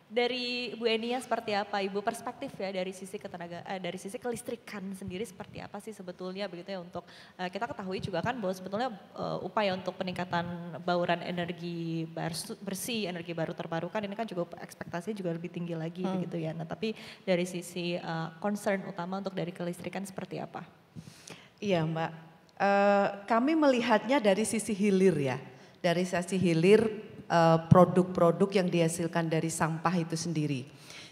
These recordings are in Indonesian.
Dari Bu Enia seperti apa Ibu perspektif ya dari sisi dari sisi kelistrikan sendiri seperti apa sih sebetulnya begitu ya untuk kita ketahui juga kan bahwa sebetulnya upaya untuk peningkatan bauran energi bersih, energi baru terbarukan ini kan juga ekspektasinya juga lebih tinggi lagi begitu ya. Nah, tapi dari sisi concern utama untuk dari kelistrikan seperti apa? Iya Mbak, kami melihatnya dari sisi hilir ya, dari sisi hilir produk-produk yang dihasilkan dari sampah itu sendiri.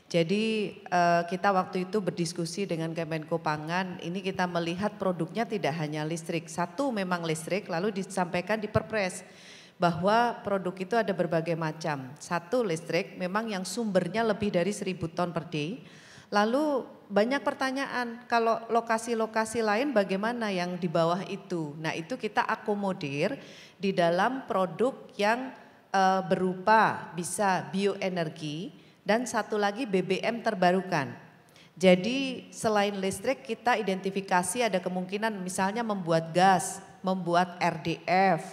Jadi kita waktu itu berdiskusi dengan Kemenko Pangan, ini kita melihat produknya tidak hanya listrik, satu memang listrik lalu disampaikan di Perpres bahwa produk itu ada berbagai macam. Satu listrik memang yang sumbernya lebih dari 1000 ton per day. Lalu banyak pertanyaan, kalau lokasi-lokasi lain bagaimana yang di bawah itu? Nah itu kita akomodir di dalam produk yang berupa bisa bioenergi dan satu lagi BBM terbarukan. Jadi selain listrik kita identifikasi ada kemungkinan misalnya membuat gas, membuat RDF,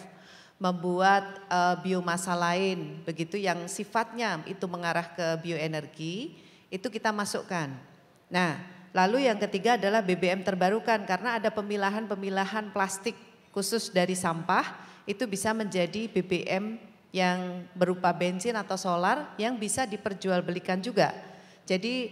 membuat biomasa lain begitu yang sifatnya itu mengarah ke bioenergi itu kita masukkan. Nah lalu yang ketiga adalah BBM terbarukan karena ada pemilahan-pemilahan plastik khusus dari sampah itu bisa menjadi BBM yang berupa bensin atau solar yang bisa diperjualbelikan juga. Jadi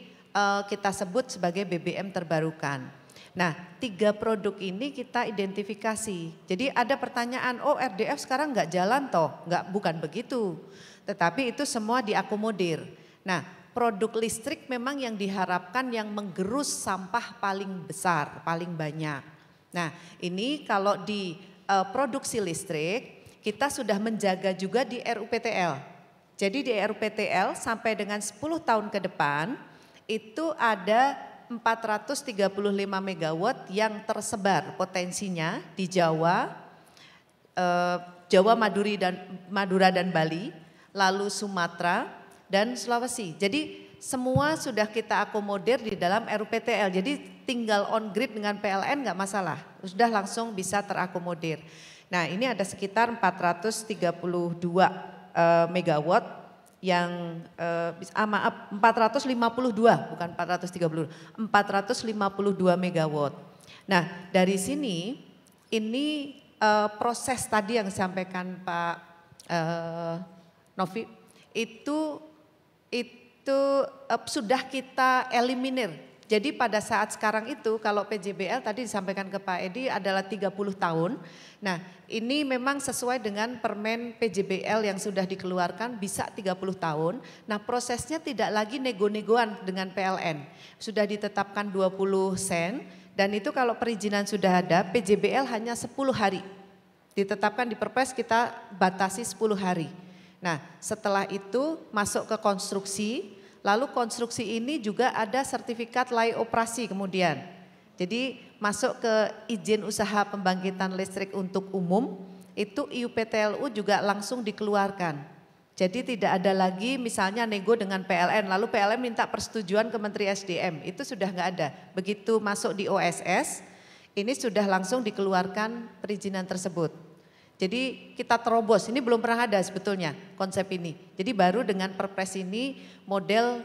kita sebut sebagai BBM terbarukan. Nah 3 produk ini kita identifikasi. Jadi ada pertanyaan, oh RDF sekarang nggak jalan toh? Bukan begitu. Tetapi itu semua diakomodir. Nah produk listrik memang yang diharapkan yang menggerus sampah paling besar, paling banyak. Nah ini kalau di produksi listrik kita sudah menjaga juga di RUPTL. Jadi di RUPTL sampai dengan 10 tahun ke depan itu ada 435 megawatt yang tersebar potensinya di Jawa, Jawa, Madura dan Bali, lalu Sumatera dan Sulawesi. Jadi semua sudah kita akomodir di dalam RUPTL. Jadi tinggal on grid dengan PLN nggak masalah, sudah langsung bisa terakomodir. Nah ini ada sekitar 432 megawatt yang maaf 452 bukan 430, 452 megawatt. Nah dari sini ini proses tadi yang disampaikan Pak Novi itu sudah kita eliminir. Jadi pada saat sekarang itu kalau PJBL tadi disampaikan ke Pak Edi adalah 30 tahun. Nah ini memang sesuai dengan permen PJBL yang sudah dikeluarkan bisa 30 tahun. Nah prosesnya tidak lagi nego-negoan dengan PLN. Sudah ditetapkan 20 sen dan itu kalau perizinan sudah ada PJBL hanya 10 hari. Ditetapkan di Perpres kita batasi 10 hari. Nah setelah itu masuk ke konstruksi. Lalu konstruksi ini juga ada sertifikat layak operasi kemudian. Jadi masuk ke izin usaha pembangkitan listrik untuk umum, itu IUPTLU juga langsung dikeluarkan. Jadi tidak ada lagi misalnya nego dengan PLN, lalu PLN minta persetujuan ke Menteri SDM, itu sudah nggak ada. Begitu masuk di OSS, ini sudah langsung dikeluarkan perizinan tersebut. Jadi kita terobos, ini belum pernah ada sebetulnya konsep ini. Jadi baru dengan Perpres ini model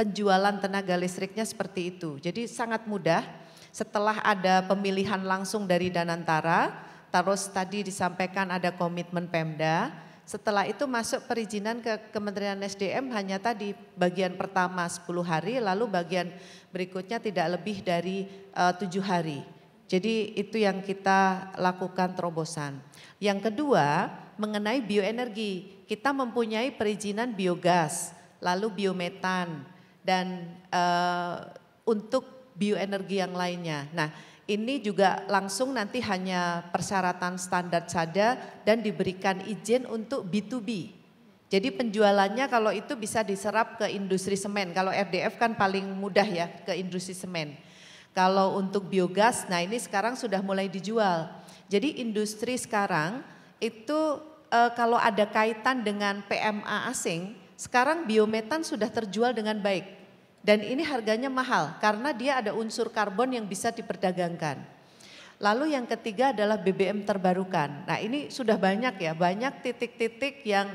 penjualan tenaga listriknya seperti itu. Jadi sangat mudah setelah ada pemilihan langsung dari Danantara, terus tadi disampaikan ada komitmen Pemda. Setelah itu masuk perizinan ke Kementerian SDM hanya tadi bagian pertama 10 hari, lalu bagian berikutnya tidak lebih dari 7 hari. Jadi itu yang kita lakukan terobosan. Yang kedua mengenai bioenergi, kita mempunyai perizinan biogas, lalu biometan dan untuk bioenergi yang lainnya. Nah ini juga langsung nanti hanya persyaratan standar saja dan diberikan izin untuk B2B. Jadi penjualannya kalau itu bisa diserap ke industri semen, kalau RDF kan paling mudah ya ke industri semen. Kalau untuk biogas, nah ini sekarang sudah mulai dijual. Jadi industri sekarang itu kalau ada kaitan dengan PMA asing, sekarang biometan sudah terjual dengan baik. Dan ini harganya mahal karena dia ada unsur karbon yang bisa diperdagangkan. Lalu yang ketiga adalah BBM terbarukan. Nah ini sudah banyak ya, banyak titik-titik yang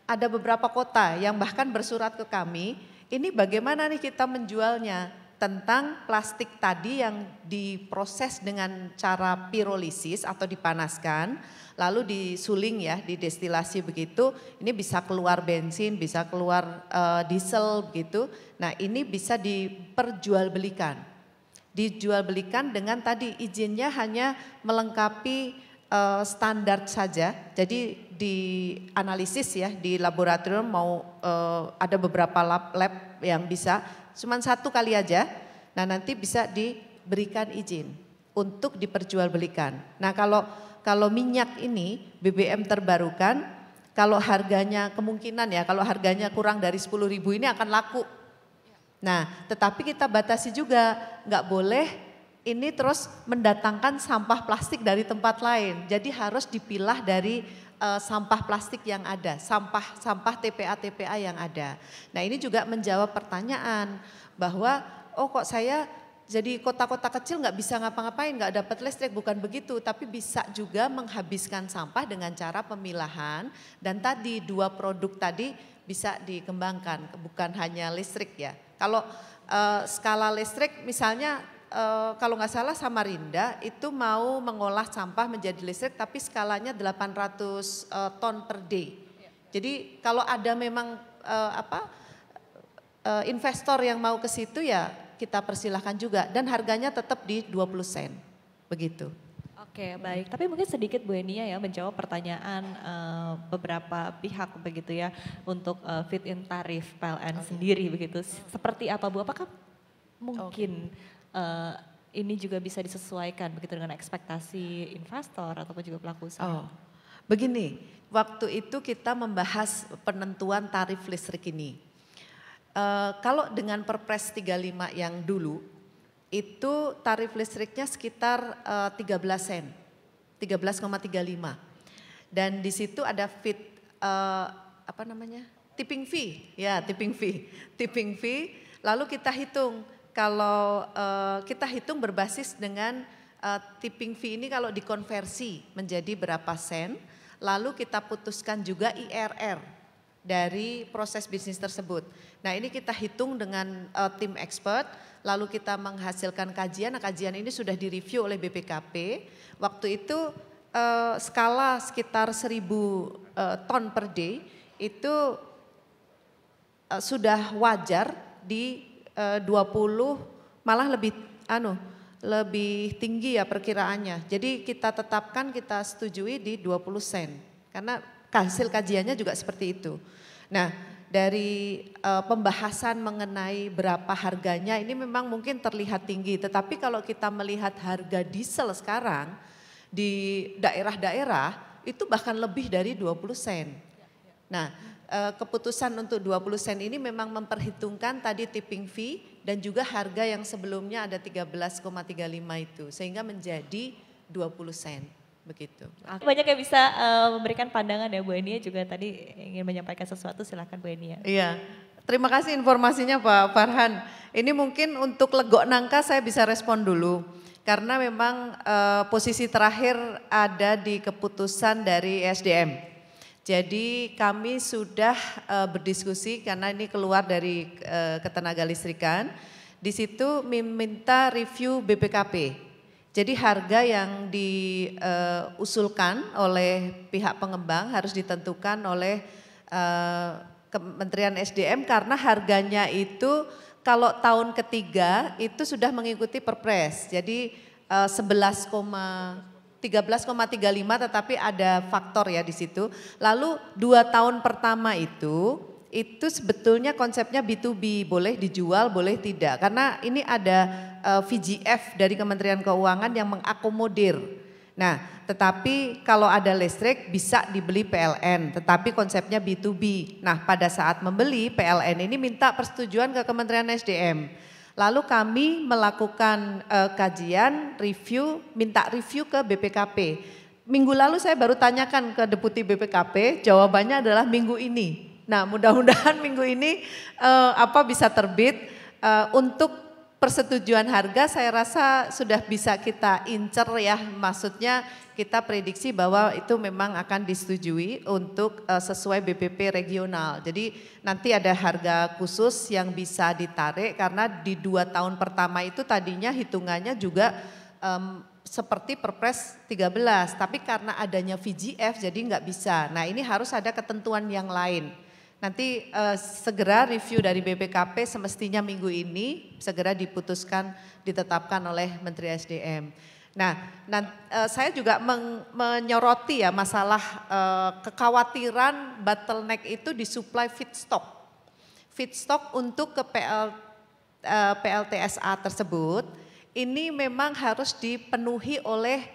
ada beberapa kota yang bahkan bersurat ke kami, ini bagaimana nih kita menjualnya tentang plastik tadi yang diproses dengan cara pirolisis atau dipanaskan, lalu disuling ya, didestilasi begitu, ini bisa keluar bensin, bisa keluar diesel begitu. Nah ini bisa diperjualbelikan. Dijualbelikan dengan tadi izinnya hanya melengkapi standar saja. Jadi dianalisis ya di laboratorium mau ada beberapa lab yang bisa, cuman satu kali aja. Nah nanti bisa diberikan izin untuk diperjualbelikan. Nah kalau minyak ini BBM terbarukan, kalau harganya kemungkinan ya kalau harganya kurang dari 10.000 ini akan laku. Nah, tetapi kita batasi juga, nggak boleh ini terus mendatangkan sampah plastik dari tempat lain. Jadi harus dipilah dari sampah plastik yang ada, sampah TPA yang ada. Nah, ini juga menjawab pertanyaan bahwa oh kok saya jadi kota-kota kecil nggak bisa ngapa-ngapain, nggak dapat listrik, bukan begitu. Tapi bisa juga menghabiskan sampah dengan cara pemilahan dan tadi 2 produk tadi bisa dikembangkan, bukan hanya listrik ya. Kalau skala listrik misalnya kalau nggak salah Samarinda itu mau mengolah sampah menjadi listrik tapi skalanya 800 ton per day. Jadi kalau ada memang investor yang mau ke situ ya kita persilahkan juga dan harganya tetap di 20 sen begitu. Oke baik, tapi mungkin sedikit Bu Enia ya menjawab pertanyaan beberapa pihak begitu ya untuk fit in tarif PLN sendiri begitu. Seperti apa Bu? Apakah mungkin ini juga bisa disesuaikan begitu dengan ekspektasi investor ataupun juga pelaku usaha? Begini, waktu itu kita membahas penentuan tarif listrik ini. Kalau dengan Perpres 35 yang dulu, itu tarif listriknya sekitar 13 sen, 13,35. Dan di situ ada tipping fee, ya tipping fee. Lalu kita hitung, kalau kita hitung berbasis dengan tipping fee ini kalau dikonversi menjadi berapa sen, lalu kita putuskan juga IRR dari proses bisnis tersebut. Nah ini kita hitung dengan tim expert, lalu kita menghasilkan kajian. Nah, kajian ini sudah direview oleh BPKP. Waktu itu skala sekitar 1.000 ton per day itu sudah wajar di 20 malah lebih tinggi ya perkiraannya. Jadi kita tetapkan, kita setujui di 20 sen karena hasil kajiannya juga seperti itu. Nah dari pembahasan mengenai berapa harganya ini memang mungkin terlihat tinggi, tetapi kalau kita melihat harga diesel sekarang di daerah-daerah itu bahkan lebih dari 20 sen. Nah keputusan untuk 20 sen ini memang memperhitungkan tadi tipping fee dan juga harga yang sebelumnya ada 13,35 itu sehingga menjadi 20 sen. Begitu. Banyak yang bisa memberikan pandangan ya Bu Enia juga tadi ingin menyampaikan sesuatu, silakan Bu Enia. Iya, terima kasih informasinya Pak Farhan. Ini mungkin untuk legok nangka saya bisa respon dulu. Karena memang posisi terakhir ada di keputusan dari SDM. Jadi kami sudah berdiskusi karena ini keluar dari Ketenagalistrikan. Di situ meminta review BPKP. Jadi harga yang diusulkan oleh pihak pengembang harus ditentukan oleh Kementerian SDM karena harganya itu kalau tahun ketiga itu sudah mengikuti Perpres. Jadi 13,35 tetapi ada faktor ya di situ. Lalu 2 tahun pertama itu sebetulnya konsepnya B2B, boleh dijual, boleh tidak. Karena ini ada VGF dari Kementerian Keuangan yang mengakomodir. Nah, tetapi kalau ada listrik bisa dibeli PLN, tetapi konsepnya B2B. Nah, pada saat membeli PLN ini minta persetujuan ke Kementerian SDM. Lalu kami melakukan kajian, review, minta review ke BPKP. Minggu lalu saya baru tanyakan ke Deputi BPKP, jawabannya adalah minggu ini. Nah mudah-mudahan minggu ini bisa terbit untuk persetujuan harga saya rasa sudah bisa kita incer ya, maksudnya kita prediksi bahwa itu memang akan disetujui untuk sesuai BPP regional. Jadi nanti ada harga khusus yang bisa ditarik karena di 2 tahun pertama itu tadinya hitungannya juga seperti Perpres 13, tapi karena adanya VGF jadi nggak bisa. Nah ini harus ada ketentuan yang lain. Nanti segera review dari BPKP semestinya minggu ini segera diputuskan, ditetapkan oleh Menteri SDM. Nah, saya juga menyoroti ya masalah kekhawatiran bottleneck itu di supply feedstock. Feedstock untuk ke PLTSA tersebut ini memang harus dipenuhi oleh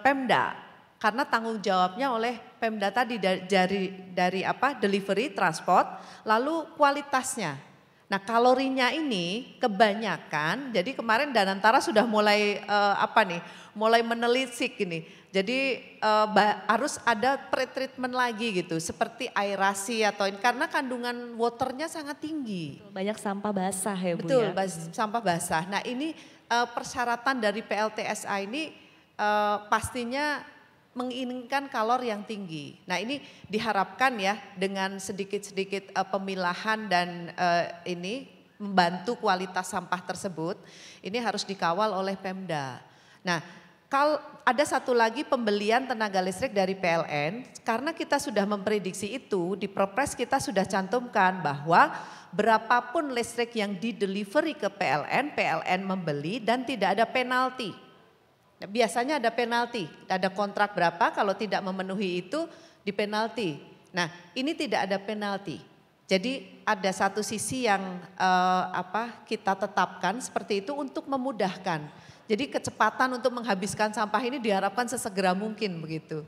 Pemda. Karena tanggung jawabnya oleh Pemda tadi dari delivery, transport, lalu kualitasnya. Nah kalorinya ini kebanyakan, jadi kemarin Danantara sudah mulai mulai menelisik ini. Jadi harus ada pretreatment lagi gitu, seperti aerasi atau ini, karena kandungan waternya sangat tinggi. Banyak sampah basah ya Bu. Betul, ya? sampah basah. Nah ini persyaratan dari PLTSA ini pastinya menginginkan kalor yang tinggi. Nah ini diharapkan ya dengan sedikit-sedikit pemilahan dan ini membantu kualitas sampah tersebut, ini harus dikawal oleh Pemda. Nah kalau ada satu lagi pembelian tenaga listrik dari PLN, karena kita sudah memprediksi itu, di Perpres kita sudah cantumkan bahwa berapapun listrik yang didelivery ke PLN, PLN membeli dan tidak ada penalti. Biasanya ada penalti, ada kontrak berapa kalau tidak memenuhi itu dipenalti. Nah ini tidak ada penalti. Jadi ada satu sisi yang kita tetapkan seperti itu untuk memudahkan. Jadi kecepatan untuk menghabiskan sampah ini diharapkan sesegera mungkin begitu.